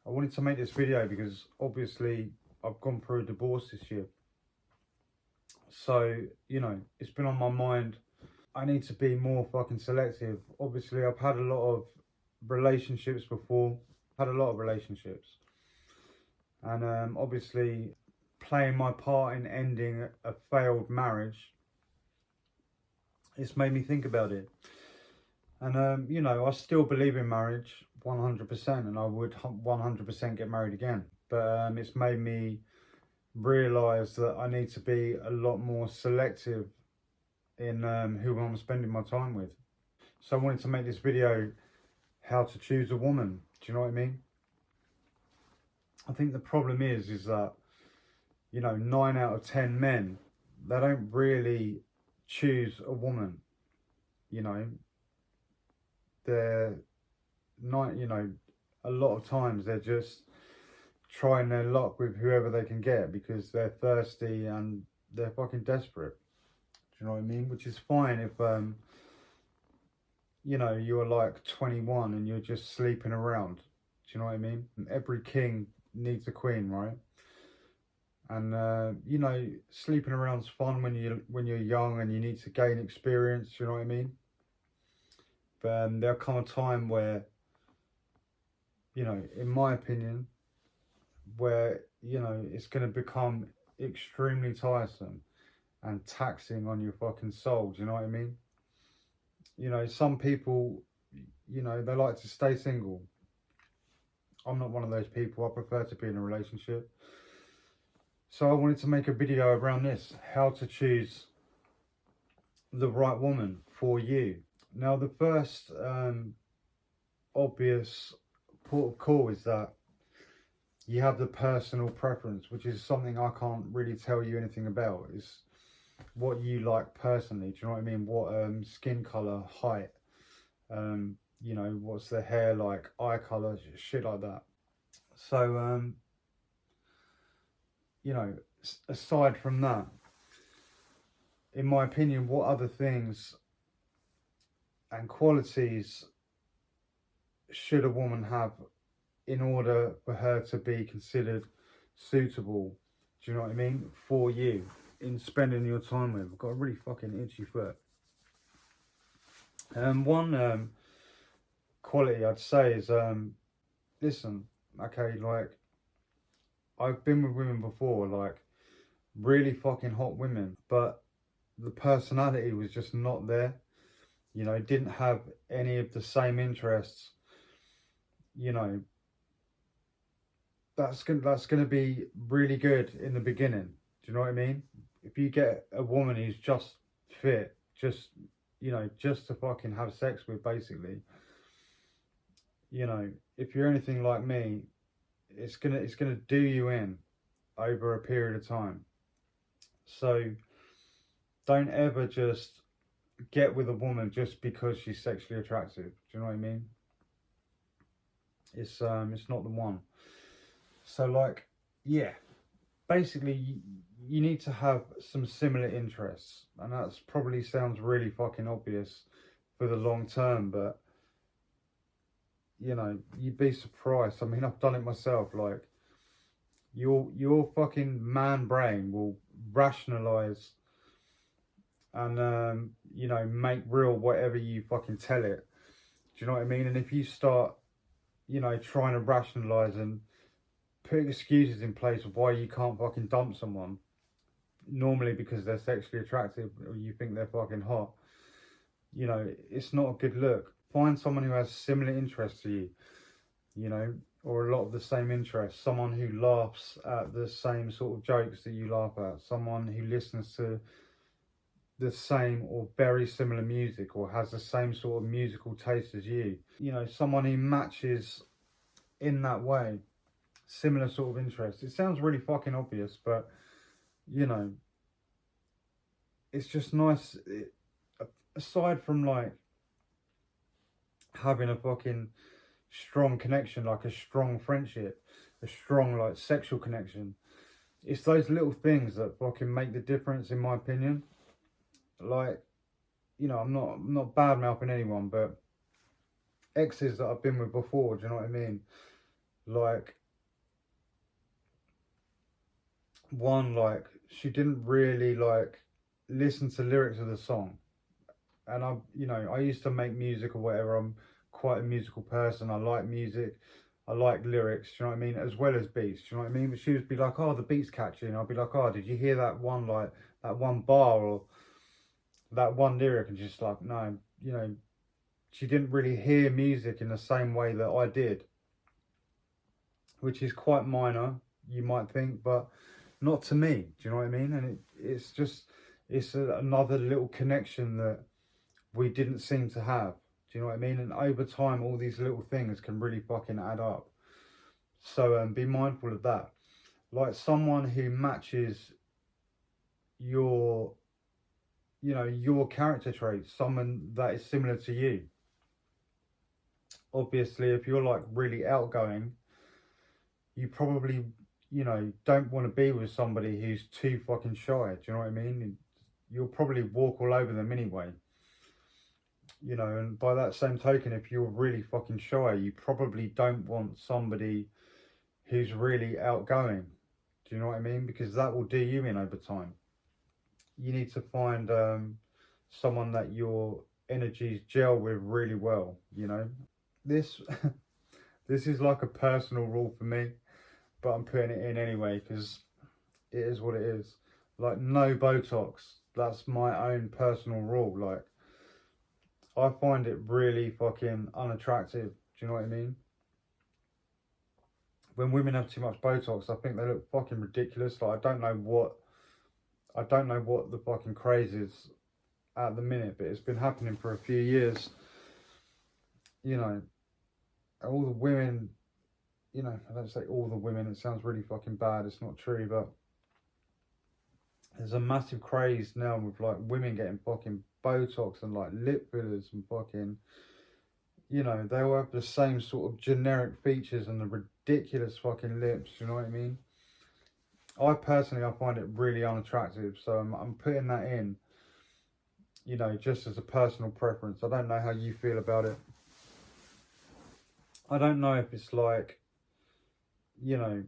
I wanted to make this video because obviously I've gone through a divorce this year. So, it's been on my mind. I need to be more fucking selective. Obviously, I've had a lot of relationships before, had a lot of relationships. And obviously, playing my part in ending a failed marriage, it's made me think about it. And, I still believe in marriage 100%, and I would 100% get married again. But it's made me realise that I need to be a lot more selective in who I'm spending my time with. So I wanted to make this video, how to choose a woman. Do you know what I mean? I think the problem is that, 9 out of 10 men, they don't really choose a woman. They're not, a lot of times they're just trying their luck with whoever they can get because they're thirsty and they're fucking desperate. Do you know what I mean? Which is fine if, you're like 21 and you're just sleeping around. Do you know what I mean? Every king needs a queen, right? And, sleeping around's fun when you're young and you need to gain experience. Do you know what I mean? But there'll come a time where, in my opinion, where, it's going to become extremely tiresome and taxing on your fucking soul. Do you know what I mean? Some people, they like to stay single. I'm not one of those people. I prefer to be in a relationship. So I wanted to make a video around this, how to choose the right woman for you. Now, the first obvious port of call is that you have the personal preference, which is something I can't really tell you anything about. It's what you like personally. Do you know what I mean? What skin color, height, what's the hair like, eye color, shit like that. So, aside from that, in my opinion, what other things and qualities should a woman have in order for her to be considered suitable, do you know what I mean, for you in spending your time with? I've got a really fucking itchy foot. One quality I'd say is, listen, okay, like, I've been with women before, like, really fucking hot women, but the personality was just not there. Didn't have any of the same interests. That's gonna be really good in the beginning. Do you know what I mean? If you get a woman who's just fit, just to fucking have sex with, basically. If you're anything like me, it's gonna do you in over a period of time. So don't ever just get with a woman just because she's sexually attractive. Do you know what I mean? It's not the one. So, like, yeah, basically you need to have some similar interests, and that's probably sounds really fucking obvious for the long term, but you'd be surprised. I mean, I've done it myself. Like, your fucking man brain will rationalize and make real whatever you fucking tell it. Do you know what I mean? And if you start trying to rationalize and put excuses in place of why you can't fucking dump someone, normally because they're sexually attractive or you think they're fucking hot, it's not a good look. Find someone who has similar interests to you, or a lot of the same interests. Someone who laughs at the same sort of jokes that you laugh at. Someone who listens to the same or very similar music or has the same sort of musical taste as you. Someone who matches in that way. Similar sort of interest. It sounds really fucking obvious, but it's just nice. Aside from like having a fucking strong connection, like a strong friendship, a strong like sexual connection, it's those little things that fucking make the difference, in my opinion. Like, I'm not bad mouthing anyone, but exes that I've been with before, do you know what I mean? like, one, like, she didn't really like listen to lyrics of the song. And I used to make music or whatever. I'm quite a musical person. I like music. I like lyrics, do you know what I mean? As well as beats, do you know what I mean? But she would be like, oh, the beat's catchy. And I'd be like, oh, did you hear that one, like, that one bar or that one lyric? And just like, no, she didn't really hear music in the same way that I did, which is quite minor, you might think, but not to me, do you know what I mean? And it's just, another little connection that we didn't seem to have. Do you know what I mean? And over time, all these little things can really fucking add up. So be mindful of that. Like, someone who matches your, your character traits, someone that is similar to you. Obviously, if you're like really outgoing, you probably, don't want to be with somebody who's too fucking shy. Do you know what I mean? You'll probably walk all over them anyway. And by that same token, if you're really fucking shy, you probably don't want somebody who's really outgoing. Do you know what I mean? Because that will do you in over time. You need to find someone that your energies gel with really well. This this is like a personal rule for me, but I'm putting it in anyway because it is what it is. Like, no Botox. That's my own personal rule. Like, I find it really fucking unattractive. Do you know what I mean? When women have too much Botox, I think they look fucking ridiculous. Like, I don't know what the fucking craze is at the minute, but it's been happening for a few years. All the women, I don't say all the women, it sounds really fucking bad. It's not true, but there's a massive craze now with like women getting fucking Botox and like lip fillers and fucking, they all have the same sort of generic features and the ridiculous fucking lips, you know what I mean? I find it really unattractive, so I'm putting that in, just as a personal preference. I don't know how you feel about it. I don't know if it's like, I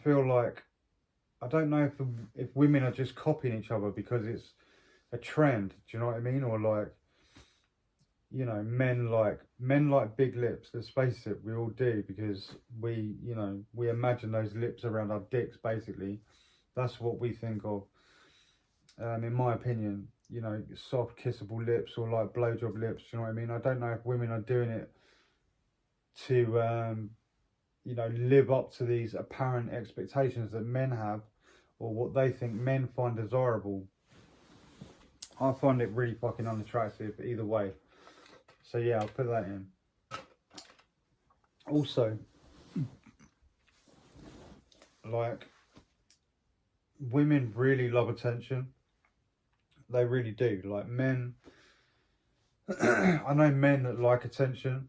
feel like, I don't know if women are just copying each other because it's a trend, do you know what I mean? Or like, men like big lips. Let's face it, we all do, because we imagine those lips around our dicks. Basically, that's what we think of. In my opinion, soft kissable lips or like blowjob lips. You know what I mean? I don't know if women are doing it to live up to these apparent expectations that men have, or what they think men find desirable. I find it really fucking unattractive either way. So yeah, I'll put that in. Also, like, women really love attention. They really do. Like, men, I know men that like attention,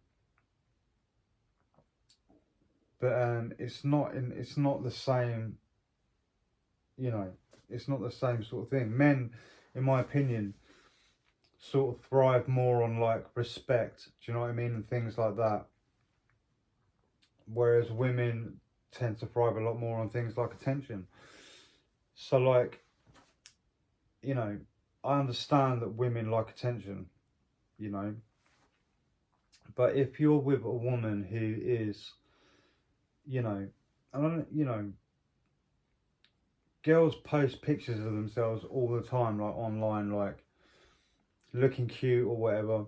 but it's not the same. It's not the same sort of thing. Men, in my opinion, sort of thrive more on like respect. Do you know what I mean? And things like that. Whereas women tend to thrive a lot more on things like attention. So like, I understand that women like attention, but if you're with a woman who is, I don't, girls post pictures of themselves all the time, like online, like looking cute or whatever.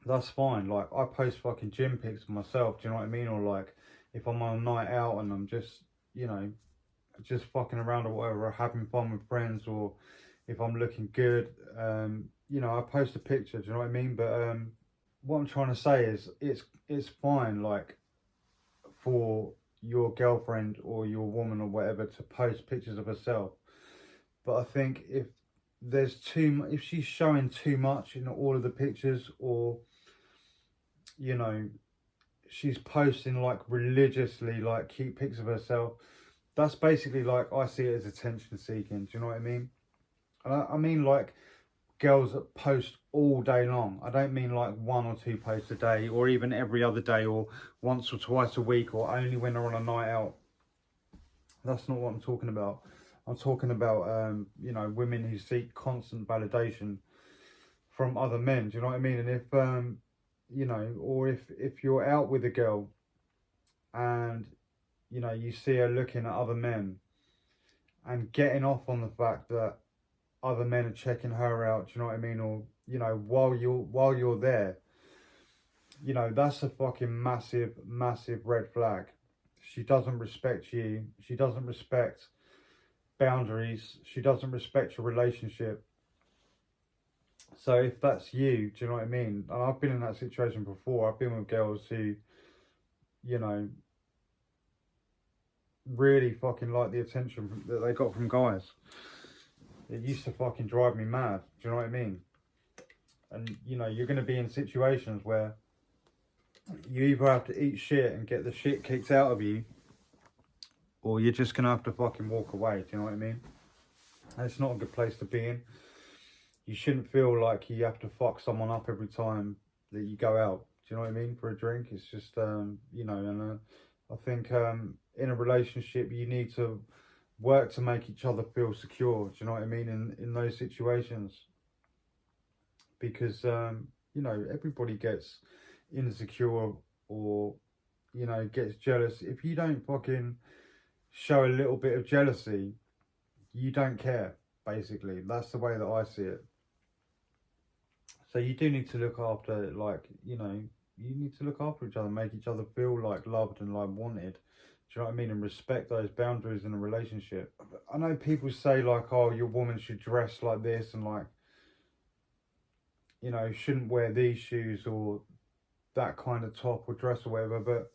That's fine. Like, I post fucking gym pics of myself, do you know what I mean? Or like, if I'm on a night out and I'm just, just fucking around or whatever, or having fun with friends, or if I'm looking good, I post a picture, do you know what I mean? But what I'm trying to say is, it's fine, like, for your girlfriend or your woman or whatever to post pictures of herself. But I think if she's showing too much in all of the pictures, or she's posting like religiously like cute pics of herself, that's basically, like, I see it as attention seeking. Do you know what I mean? I mean, like, girls that post all day long. I don't mean like 1 or 2 posts a day, or even every other day, or once or twice a week, or only when they're on a night out. That's not what I'm talking about. I'm talking about, you know, women who seek constant validation from other men. Do you know what I mean? And if, you know, or if you're out with a girl and, you know, you see her looking at other men and getting off on the fact that other men are checking her out, do you know what I mean? Or, you know, while you're there, you know, that's a fucking massive, massive red flag. She doesn't respect you. She doesn't respect boundaries. She doesn't respect your relationship. So if that's you, do you know what I mean? And I've been in that situation before. I've been with girls who, you know, really fucking like the attention that they got from guys. It used to fucking drive me mad. Do you know what I mean? And, you know, you're going to be in situations where you either have to eat shit and get the shit kicked out of you, or you're just going to have to fucking walk away. Do you know what I mean? And it's not a good place to be in. You shouldn't feel like you have to fuck someone up every time that you go out. Do you know what I mean? For a drink. It's just, you know, and I think in a relationship you need to work to make each other feel secure. Do you know what I mean? In those situations. Because, you know, everybody gets insecure or, you know, gets jealous. If you don't fucking show a little bit of jealousy, you don't care, basically. That's the way that I see it. So you do need to look after, like, you know, you need to look after each other, make each other feel like loved and like wanted. Do you know what I mean? And respect those boundaries in a relationship. I know people say like, oh, your woman should dress like this and like, you know, shouldn't wear these shoes or that kind of top or dress or whatever, but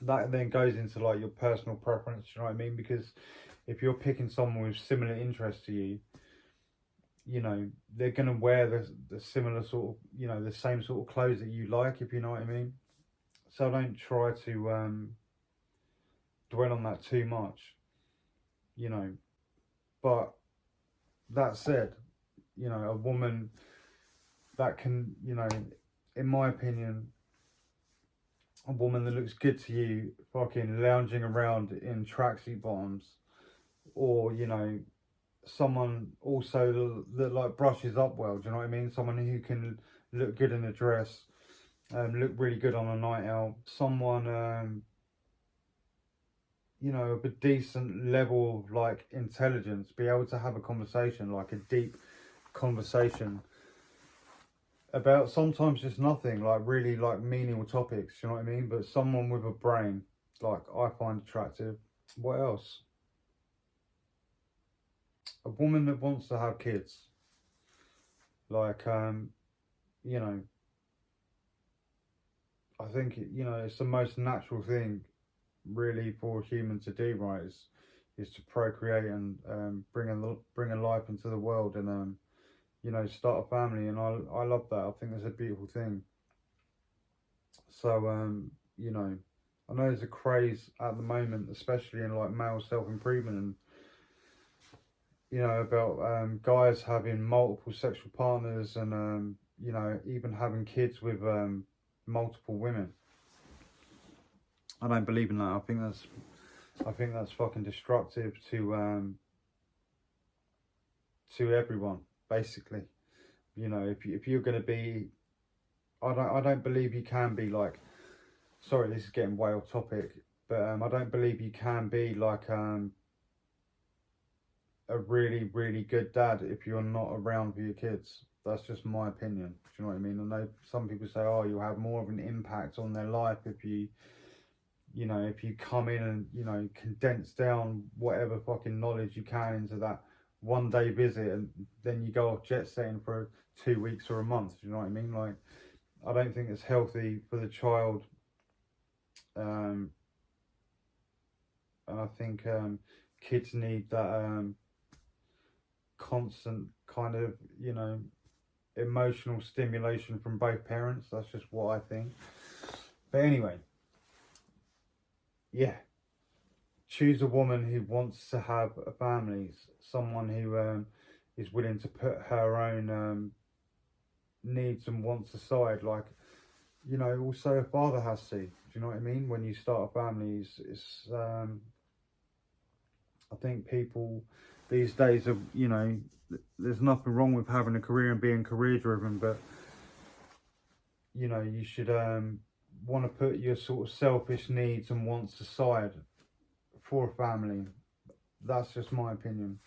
that then goes into like your personal preference, you know what I mean? Because if you're picking someone with similar interests to you, you know, they're going to wear the similar sort of, you know, the same sort of clothes that you like, if you know what I mean. So don't try to dwell on that too much, you know. But that said, you know, a woman that can, you know, in my opinion, a woman that looks good to you fucking lounging around in tracksuit bottoms, or, you know, someone also that like brushes up well, do you know what I mean? Someone who can look good in a dress, look really good on a night out. Someone, you know, of a decent level of like intelligence, be able to have a conversation, like a deep conversation about sometimes just nothing, like really like meaningful topics, you know what I mean? But someone with a brain, like I find attractive. What else? A woman that wants to have kids. Like, you know, I think, you know, it's the most natural thing really for a human to do, right? Is to procreate and bring a life into the world and, you know, start a family. And I love that. I think it's a beautiful thing. So, you know, I know there's a craze at the moment, especially in like male self-improvement and, you know, about guys having multiple sexual partners and, you know, even having kids with multiple women. I don't believe in that. I think that's fucking destructive to everyone, basically. You know, if you're gonna be, I don't believe you can be like, sorry, this is getting way off topic, but I don't believe you can be like a really, really good dad if you're not around for your kids. That's just my opinion. Do you know what I mean? I know some people say, oh, you'll have more of an impact on their life if you know, if you come in and, you know, condense down whatever fucking knowledge you can into that 1 day visit and then you go off jet setting for 2 weeks or a month. Do you know what I mean? Like, I don't think it's healthy for the child. And I think kids need that constant kind of, you know, emotional stimulation from both parents. That's just what I think. But anyway, yeah, choose a woman who wants to have a family, someone who is willing to put her own needs and wants aside. Like, you know, also a father has to. Do you know what I mean? When you start a family, I think people these days are, you know, there's nothing wrong with having a career and being career driven, but you know, you should want to put your sort of selfish needs and wants aside for a family. That's just my opinion.